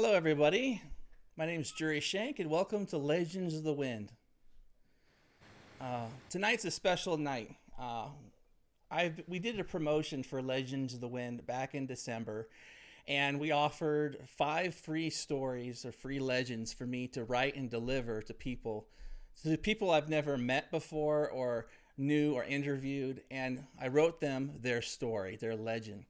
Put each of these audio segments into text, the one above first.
Hello, everybody. My name is Jurri Schenck, and welcome to Legends of the Wind. Tonight's a special night. We did a promotion for Legends of the Wind back in December, and we offered 5 free stories or free legends for me to write and deliver to people I've never met before or knew or interviewed, and I wrote them their story, their legend.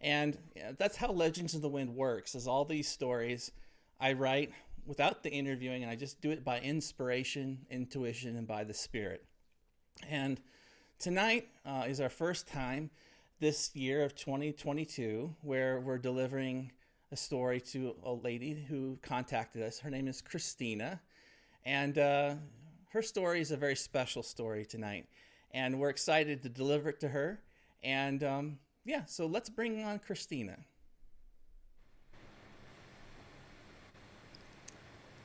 And that's how Legends of the Wind works, is all these stories I write without the interviewing, and I just do it by inspiration, intuition, and by the Spirit. And tonight is our first time this year of 2022 where we're delivering a story to a lady who contacted us. Her name is Christina, and her story is a very special story tonight. And we're excited to deliver it to her. And yeah, so let's bring on Christina.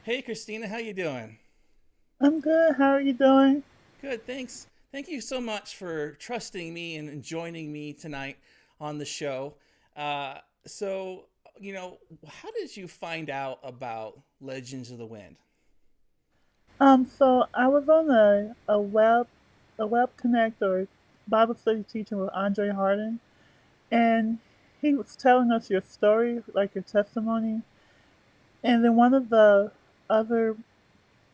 Hey, Christina, how you doing? I'm good. How are you doing? Good, thanks. Thank you so much for trusting me and joining me tonight on the show. Uh, so, how did you find out about Legends of the Wind? So I was on a web connect or Bible study teaching with Andre Hardin, and he was telling us your story, like your testimony, and then one of the other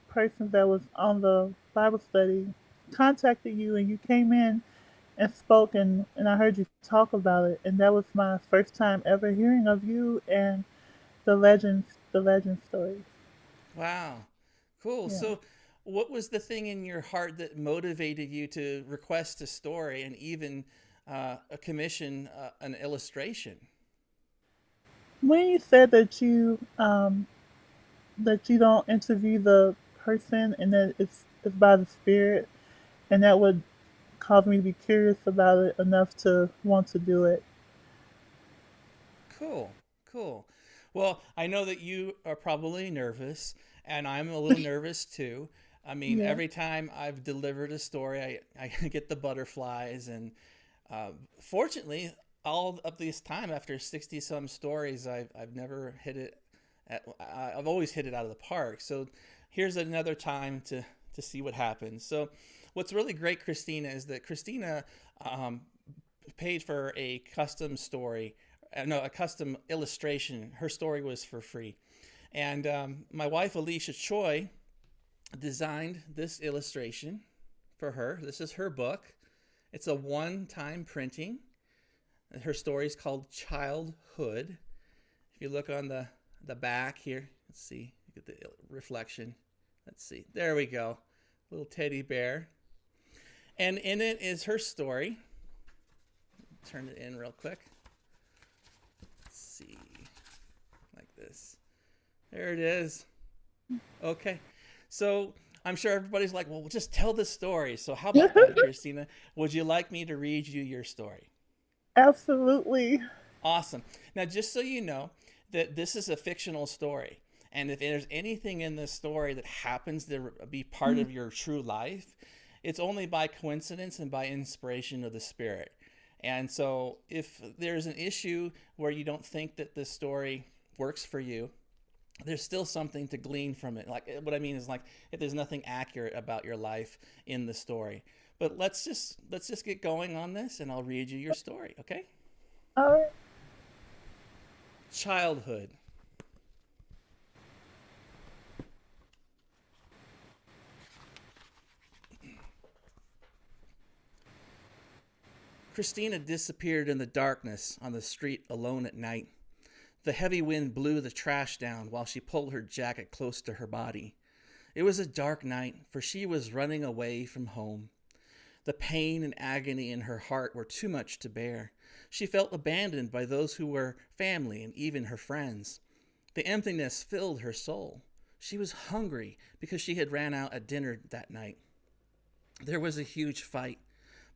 persons that was on the Bible study contacted you, and you came in and spoke, and I heard you talk about it, and that was my first time ever hearing of you and the legend stories. Wow, cool. Yeah. So, what was the thing in your heart that motivated you to request a story and even a commission an illustration? When you said that you don't interview the person and that it's by the spirit, and that would cause me to be curious about it enough to want to do it. Cool, cool. Well, I know that you are probably nervous, and I'm a little nervous too. I mean, Yeah. every time I've delivered a story, I get the butterflies, and fortunately, all of this time, after 60 some stories, I've never hit it. I've always hit it out of the park. So here's another time to see what happens. So what's really great, Christina, is that Christina um, paid for a custom story, no, a custom illustration. Her story was for free. And my wife, Alisha Choi, designed this illustration for her. This is her book. It's a one-time printing. Her story is called Childhood. If you look on the back here, let's see, get the reflection. Let's see, there we go, little teddy bear, and in it is her story. Turn it in real quick. Let's see, like this. There it is. Okay, so I'm sure everybody's like, well, just tell the story. So how about that, Christina? Would you like me to read you your story? Absolutely. Awesome. Now, just so you know, that this is a fictional story. And if there's anything in this story that happens to be part of your true life, it's only by coincidence and by inspiration of the Spirit. And so, if there's an issue where you don't think that this story works for you, there's still something to glean from it. Like, what I mean is, like, if there's nothing accurate about your life in the story. But let's just get going on this, and I'll read you your story. Okay? All right. Childhood. Christina disappeared in the darkness on the street alone at night. The heavy wind blew the trash down while she pulled her jacket close to her body. It was a dark night, for she was running away from home. The pain and agony in her heart were too much to bear. She felt abandoned by those who were family and even her friends. The emptiness filled her soul. She was hungry because she had ran out at dinner that night. There was a huge fight.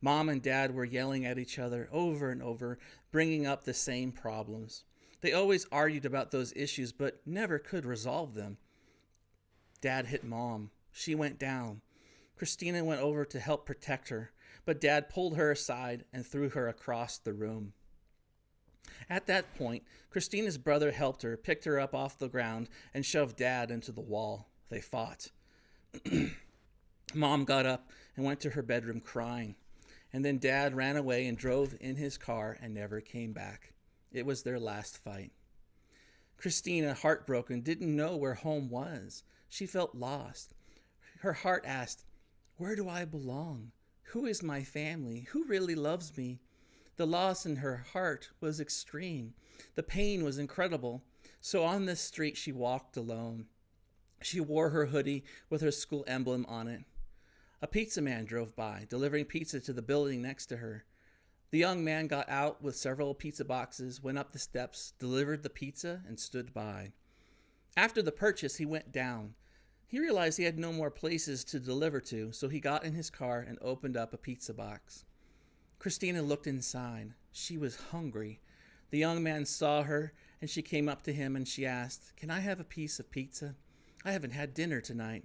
Mom and Dad were yelling at each other over and over, bringing up the same problems. They always argued about those issues, but never could resolve them. Dad hit Mom. She went down. Christina went over to help protect her, but Dad pulled her aside and threw her across the room. At that point, Christina's brother helped her, picked her up off the ground, and shoved Dad into the wall. They fought. Mom got up and went to her bedroom crying. And then Dad ran away and drove in his car and never came back. It was their last fight. Christina, heartbroken, didn't know where home was. She felt lost. Her heart asked, "Where do I belong? Who is my family? Who really loves me?" The loss in her heart was extreme. The pain was incredible. So on this street she walked alone. She wore her hoodie with her school emblem on it. A pizza man drove by, delivering pizza to the building next to her. The young man got out with several pizza boxes, went up the steps, delivered the pizza, and stood by. After the purchase, he went down. He realized he had no more places to deliver to, so he got in his car and opened up a pizza box. Christina looked inside. She was hungry. The young man saw her, and she came up to him and she asked, "Can I have a piece of pizza? I haven't had dinner tonight."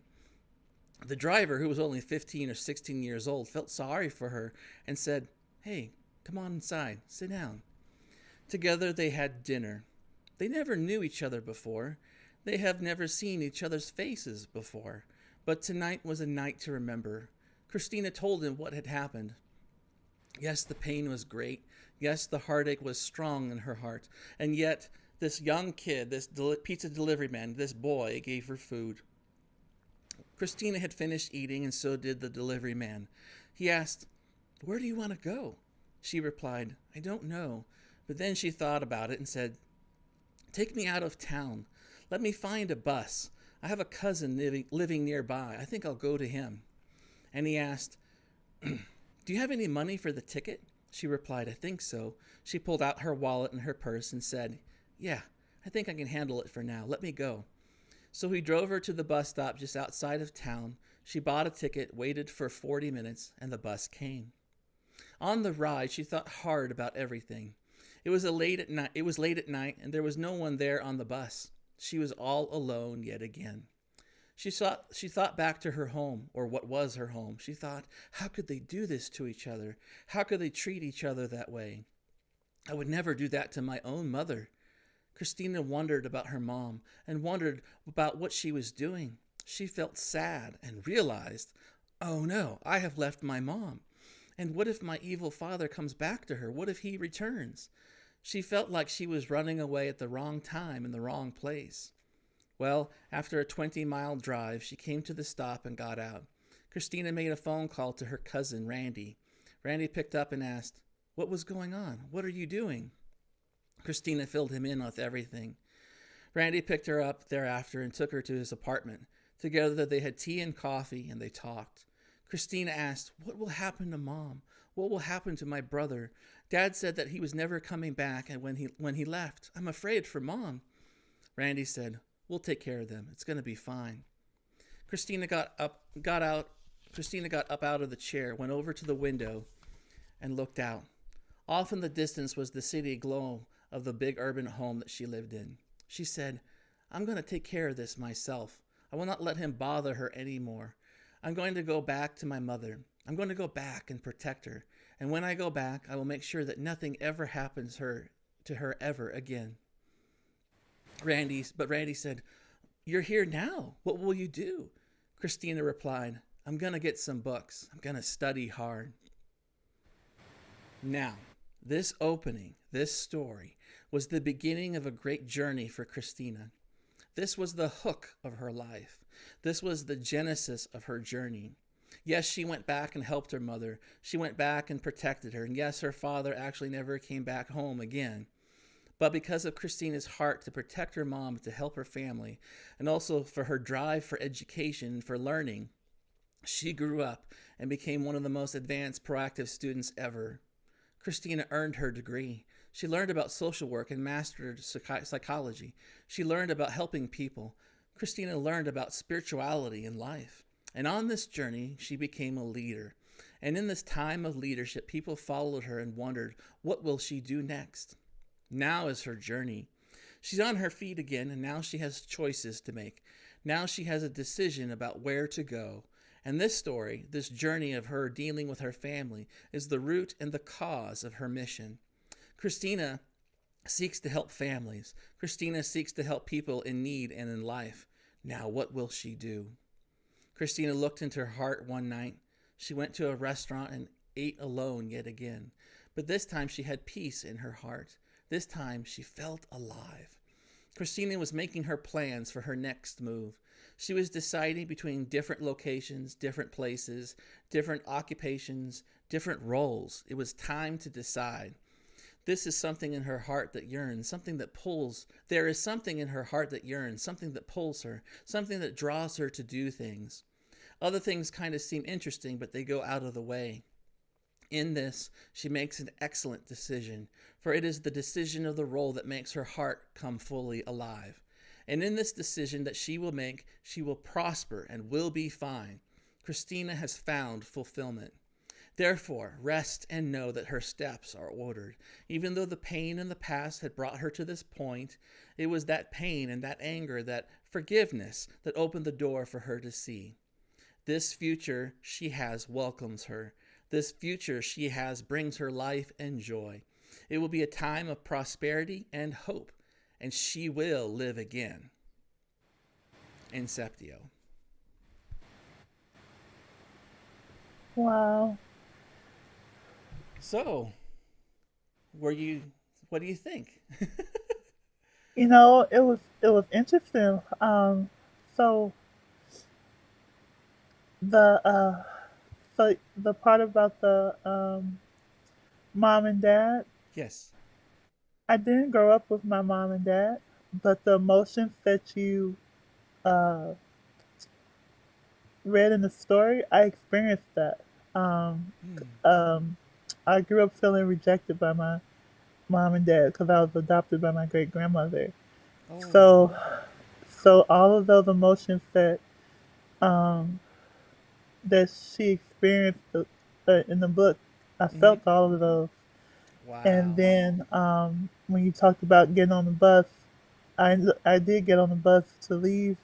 The driver, who was only 15 or 16 years old, felt sorry for her and said, "Hey, come on inside, sit down." Together they had dinner. They never knew each other before. They have never seen each other's faces before. But tonight was a night to remember. Christina told him what had happened. Yes, the pain was great. Yes, the heartache was strong in her heart. And yet, this young kid, this pizza delivery man, this boy, gave her food. Christina had finished eating, and so did the delivery man. He asked, "Where do you want to go?" She replied, "I don't know." But then she thought about it and said, "Take me out of town. Let me find a bus. I have a cousin living nearby. I think I'll go to him." And he asked, "Do you have any money for the ticket?" She replied, "I think so." She pulled out her wallet and her purse and said, "Yeah, I think I can handle it for now. Let me go." So he drove her to the bus stop just outside of town. She bought a ticket, waited for 40 minutes, and the bus came. On the ride, she thought hard about everything. It was late at night, and there was no one there on the bus. She was all alone yet again. She thought back to her home, or what was her home. She thought, how could they do this to each other? How could they treat each other that way? I would never do that to my own mother. Christina wondered about her mom and wondered about what she was doing. She felt sad and realized, oh no, I have left my mom. And what if my evil father comes back to her? What if he returns? She felt like she was running away at the wrong time in the wrong place. Well, after a 20-mile drive, she came to the stop and got out. Christina made a phone call to her cousin, Randy. Randy picked up and asked, "What was going on? What are you doing?" Christina filled him in with everything. Randy picked her up thereafter and took her to his apartment. Together they had tea and coffee, and they talked. Christina asked, "What will happen to Mom? What will happen to my brother? Dad said that he was never coming back, and when he left, I'm afraid for Mom." Randy said, "We'll take care of them. It's going to be fine." Christina got up out of the chair, went over to the window, and looked out. Off in the distance was the city glow of the big urban home that she lived in. She said, "I'm going to take care of this myself. I will not let him bother her anymore. I'm going to go back to my mother. I'm going to go back and protect her. And when I go back, I will make sure that nothing ever happens to her ever again." But Randy said, "You're here now. What will you do?" Christina replied, "I'm going to get some books. I'm going to study hard." Now, this opening, this story, was the beginning of a great journey for Christina. This was the hook of her life. This was the genesis of her journey. Yes, she went back and helped her mother. She went back and protected her. And yes, her father actually never came back home again. But because of Christina's heart to protect her mom, to help her family, and also for her drive for education and for learning, she grew up and became one of the most advanced, proactive students ever. Christina earned her degree. She learned about social work and mastered psychology. She learned about helping people. Christina learned about spirituality and life. And on this journey, she became a leader. And in this time of leadership, people followed her and wondered, what will she do next? Now is her journey. She's on her feet again, and now she has choices to make. Now she has a decision about where to go. And this story, this journey of her dealing with her family, is the root and the cause of her mission. Christina seeks to help families. Christina seeks to help people in need and in life. Now, what will she do? Christina looked into her heart one night. She went to a restaurant and ate alone yet again. But this time she had peace in her heart. This time she felt alive. Christina was making her plans for her next move. She was deciding between different locations, different places, different occupations, different roles. It was time to decide. This is something in her heart that yearns, something that pulls. There is something in her heart that yearns, something that pulls her, something that draws her to do things. Other things kind of seem interesting, but they go out of the way. In this, she makes an excellent decision, for it is the decision of the role that makes her heart come fully alive. And in this decision that she will make, she will prosper and will be fine. Christina has found fulfillment. Therefore, rest and know that her steps are ordered. Even though the pain in the past had brought her to this point, it was that pain and that anger, that forgiveness, that opened the door for her to see. This future she has welcomes her. This future she has brings her life and joy. It will be a time of prosperity and hope, and she will live again. Inceptio. Wow. So, what do you think? It was interesting. So the the part about the mom and dad, Yes. I didn't grow up with my mom and dad, but the emotions that you uh, read in the story, I experienced that. Um, Hmm. um, I grew up feeling rejected by my mom and dad because I was adopted by my great grandmother. Oh. So, so all of those emotions um, that she experienced in the book, I Mm-hmm. felt all of those. And Wow. then when you talked about getting on the bus, I did get on the bus to leave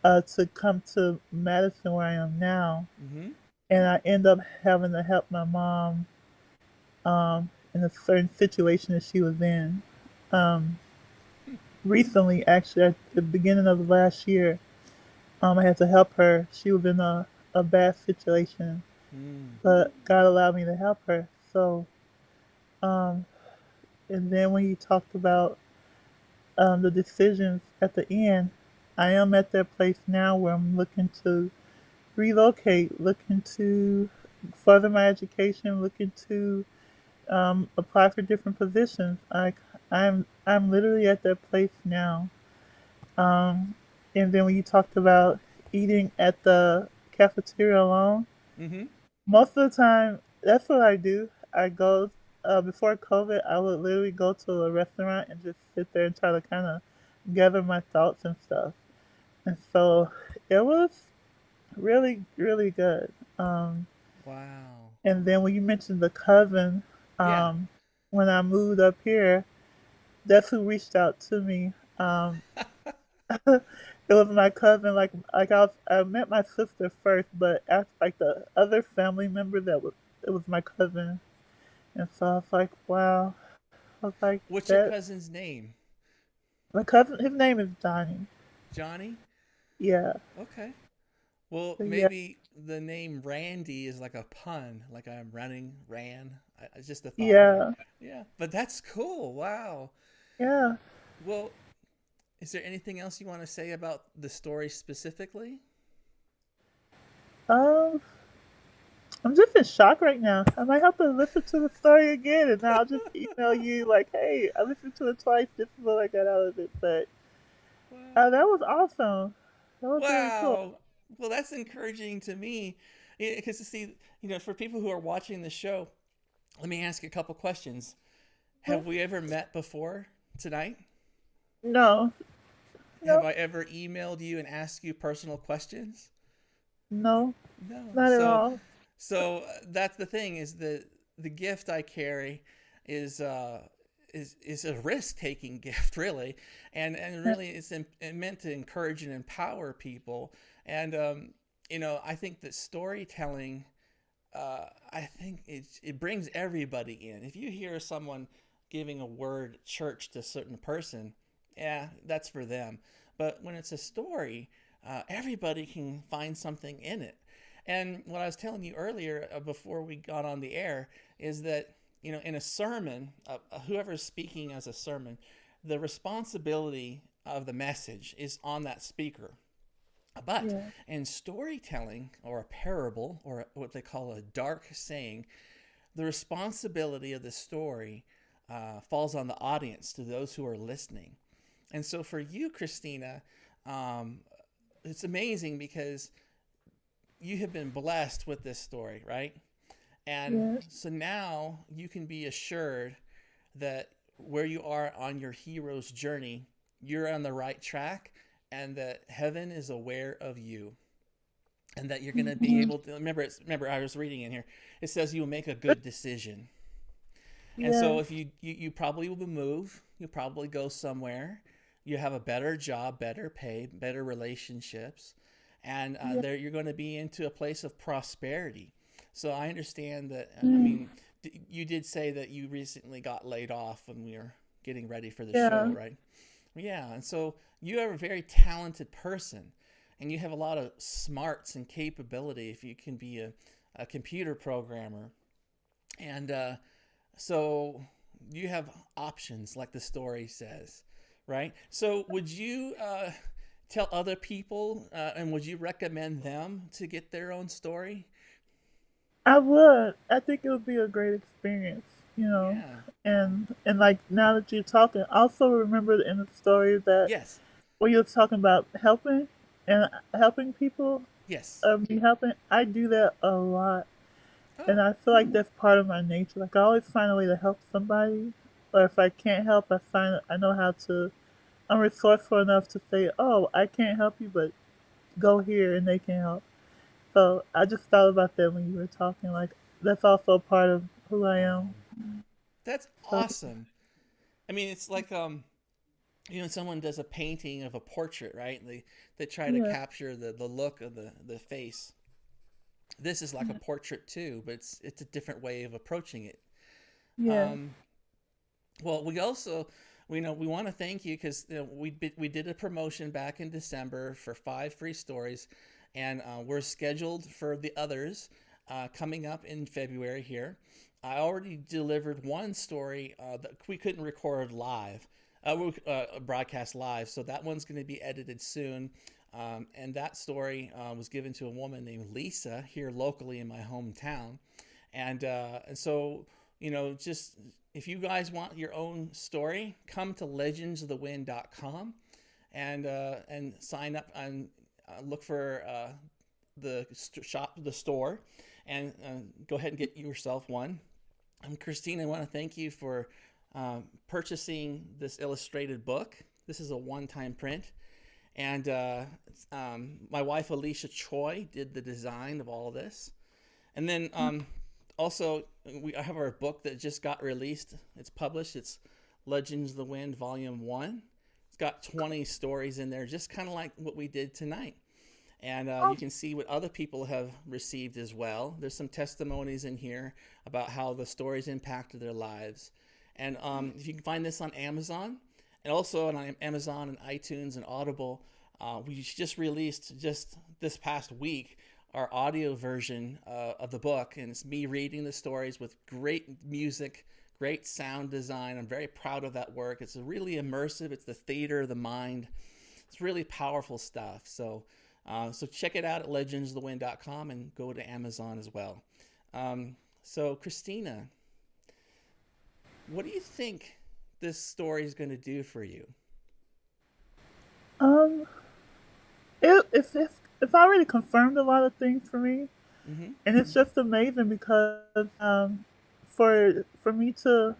to come to Madison where I am now, Mm-hmm. and I end up having to help my mom in a certain situation that she was in. Um, Recently, actually, at the beginning of last year, I had to help her. She was in a bad situation, Mm. but God allowed me to help her. So, um, and then when you talked about the decisions at the end, I am at that place now where I'm looking to relocate, looking to further my education, looking to apply for different positions. I'm literally at that place now. Um, and then when you talked about eating at the cafeteria alone, Mm-hmm. most of the time that's what I do. I go before COVID, I would literally go to a restaurant and just sit there and try to kind of gather my thoughts and stuff. And so it was really, really good. Um, Wow. and then when you mentioned the cousin, Yeah. um, when I moved up here, that's who reached out to me. It was my cousin. I met my sister first, but after, like the other family member it was my cousin, and so I was like, wow. I was like What's your that. cousin's name? My cousin, his name is Johnny. Johnny? Yeah, Okay. Well, so yeah, maybe the name Randy is like a pun, like I'm running, ran. It's just a thought there. yeah, Yeah, but that's cool. Wow. yeah. Well, is there anything else you want to say about the story specifically? Um, I'm just in shock right now. I might have to listen to the story again, and I'll just email you like, "Hey, I listened to it twice. This is what I got out of it." But Wow. that was awesome. That was really cool. Wow. Well, that's encouraging to me. Because to see, for people who are watching the show, let me ask you a couple questions. Have we ever met before tonight? No, Have no, I ever emailed you and asked you personal questions? no, No. not at all. So that's the thing is the gift I carry is is a risk taking gift really, and really meant to encourage and empower people. And I think that storytelling, I think it brings everybody in. If you hear someone giving a word church to a certain person, yeah, that's for them. But when it's a story, everybody can find something in it. And what I was telling you earlier before we got on the air is that, in a sermon, whoever's speaking as a sermon, the responsibility of the message is on that speaker. But Yeah. in storytelling or a parable or what they call a dark saying, the responsibility of the story falls on the audience, to those who are listening. And so for you, Christina, um, it's amazing because you have been blessed with this story, right? And Yes. so now you can be assured that where you are on your hero's journey, you're on the right track, and that heaven is aware of you, and that you're going to be Mhm. able to remember I was reading in here, it says you will make a good decision. And so Yes. if you probably will move, you'll probably go somewhere, you have a better job, better pay, better relationships, and Yeah. there you're going to be into a place of prosperity. So I understand that. I Mm. mean, you did say that you recently got laid off when we were getting ready for the show, Yeah. right? Yeah, and so you are a very talented person, and you have a lot of smarts and capability if you can be a computer programmer. And so you have options, like the story says, right? So would you tell other people, and would you recommend them to get their own story? I would. I think it would be a great experience, you know. Yeah. And like now that you're talking, also remember in the story that Yes. where you're talking about helping and helping people, Yes. me helping. I do that a lot, and Oh. I feel like that's part of my nature. Like I always find a way to help somebody, or if I can't help, I know how to. I'm resourceful enough to say, "Oh, I can't help you, but go here and they can help." So I just thought about that when you were talking. Like that's also part of who I am. Oh, that's So awesome. I mean, it's like someone does a painting of a portrait, right? They try to yeah, capture the look of the face. This is like a portrait too, but it's a different way of approaching it. yeah, Um, well, we also we want to thank you because we did a promotion back in December for 5 free stories, and we're scheduled for the others coming up in February here. I already delivered one story that we couldn't record live, broadcast live, so that one's going to be edited soon. And that story was given to a woman named Lisa here locally in my hometown, and so just if you guys want your own story, come to legendsofthewind.com and sign up and look for the store, and go ahead and get yourself one. Christine, I want to thank you for purchasing this illustrated book. This is a one-time print, and my wife Alisha Choi did the design of all of this. And then also, I have our book that just got released. It's published. It's Legends of the Wind, Volume 1. It's got 20 stories in there, just kind of like what we did tonight. And you can see what other people have received as well. There's some testimonies in here about how the stories impacted their lives. And if you can find this on Amazon, and also on Amazon and iTunes and Audible, we just released just this past week our audio version of the book, and it's me reading the stories with great music, great sound design. I'm very proud of that work. It's really immersive. It's the theater of the mind. It's really powerful stuff. So check it out at legendsofthewind.com and go to Amazon as well. So Christina, what do you think this story is going to do for you? um, it's already confirmed a lot of things for me, Mm-hmm. and it's just amazing because for me to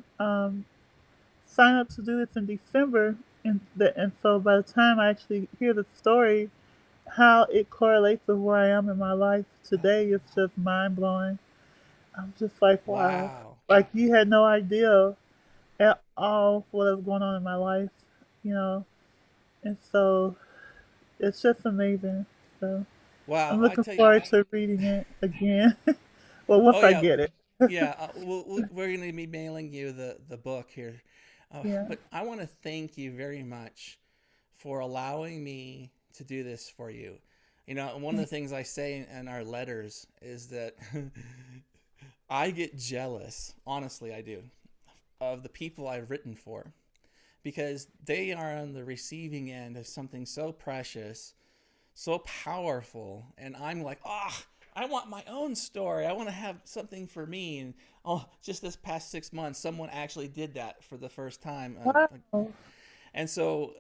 sign up to do this in December, and so by the time I actually hear the story, how it correlates with where I am in my life today is just mind blowing. I'm just like, wow. Wow. Like you had no idea at all what was going on in my life, you know. And so it's just amazing. So Wow. I'm I looking tell you. forward to reading it again. Well, Oh once I yeah. get it. Yeah, we're going to be mailing you the book here. Yeah. But I want to thank you very much for allowing me to do this for you. You know, one of the things I say in our letters is that I get jealous, honestly, I do, of the people I've written for because they are on the receiving end of something so precious, so powerful, and I'm like, I want my own story. I want to have something for me. And just this past 6 months, someone actually did that for the first time. Wow. And so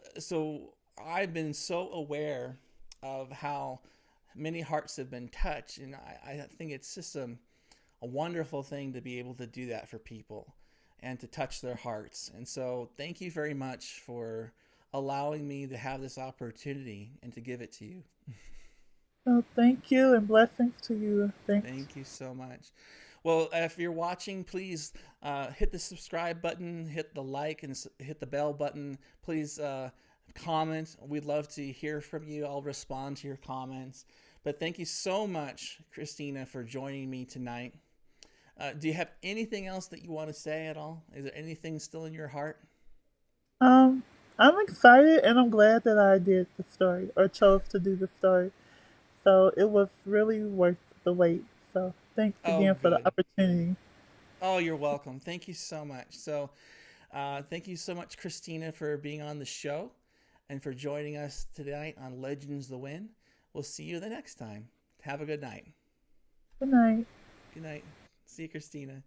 I've been so aware of how many hearts have been touched, and I think it's just a wonderful thing to be able to do that for people and to touch their hearts. And so thank you very much for allowing me to have this opportunity and to give it to you. So thank you and blessings to you. Thanks. Thank you so much. Well, if you're watching, please hit the subscribe button, hit the like, and hit the bell button. Please comment. We'd love to hear from you. I'll respond to your comments. But thank you so much, Christina, for joining me tonight. Do you have anything else that you want to say at all? Is there anything still in your heart? Um, I'm excited and I'm glad that I did the story or chose to do the story. So it was really worth the wait. So thanks Oh, again for the good. opportunity. Oh, you're welcome. Thank you so much. So, thank you so much, Christina, for being on the show and for joining us tonight on Legends the Win. We'll see you the next time. Have a good night. Good night. Good night. See you, Christina.